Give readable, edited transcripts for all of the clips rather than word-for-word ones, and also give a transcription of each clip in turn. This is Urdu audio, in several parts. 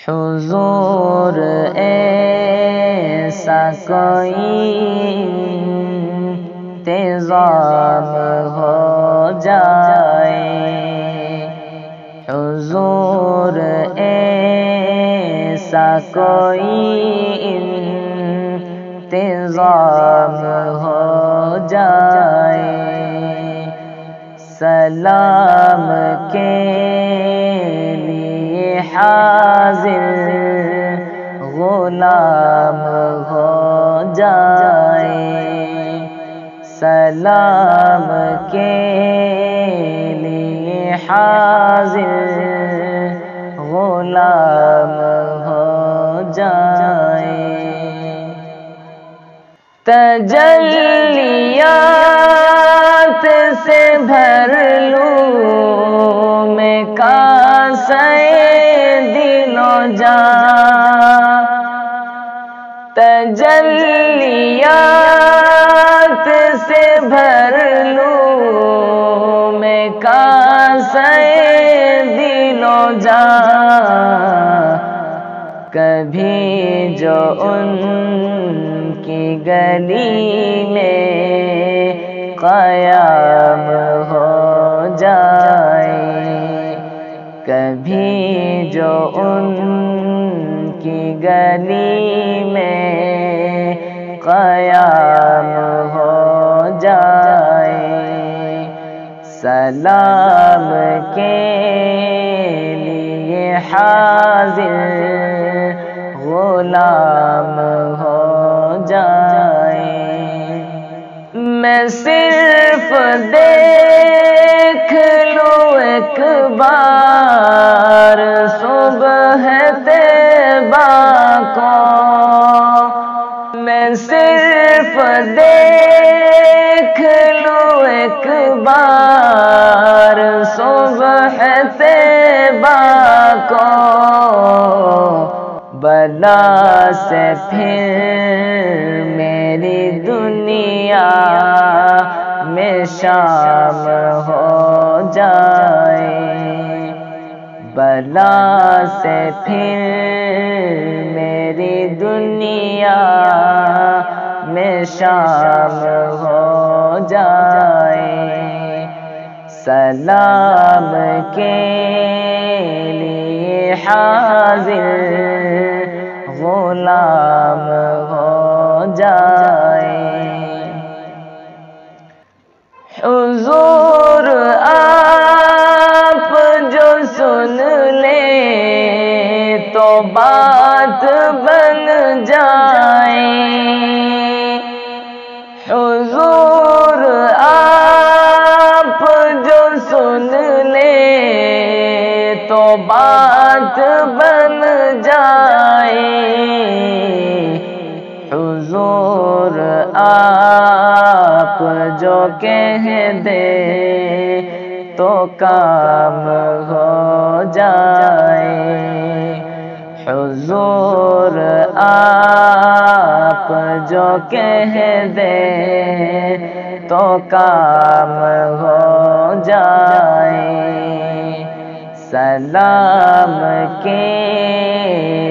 حضور ایسا کوئی انتظام ہو جائے، حضور ایسا کوئی انتظام ہو جائے، سلام کے لیے حاضر غلام ہو جائے، سلام کے لیے حاضر غلام ہو جائے، تجلیات سے بھر لوں میں کاسے دل و جاں، تجلیات سے بھر لوں میں کاسے دل و جاں، کبھی جو ان کی گلی میں قیام ہو جائے، کبھی جو ان کی گلی میں قیام ہو جائے، سلام کے لیے حاضر غلام ہو جائے، میں صرف دیکھ لوں ایک بار صبح طیبہ کو، میں صرف دیکھ لوں ایک بار صبح طیبہ کو، بلا سے پھر میری دنیا میں شام ہو جائے، بلا سے پھر میری دنیا میں شام ہو جائے، سلام کے لیے حاضر غلام ہو جائے، حضور آپ جو سن لیں تو بات بن جائے، حضور آپ جو سن لیں تو بات بن جائے، حضور آپ جو کہہ دے تو کام ہو جائے، حضور آپ جو کہہ دے تو کام ہو جائے، سلام کے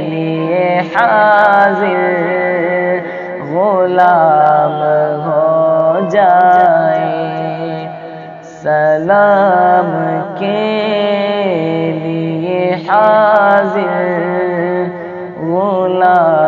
لیے حاضر غلام ہو جائے، سلام کے لیے حاضر غلام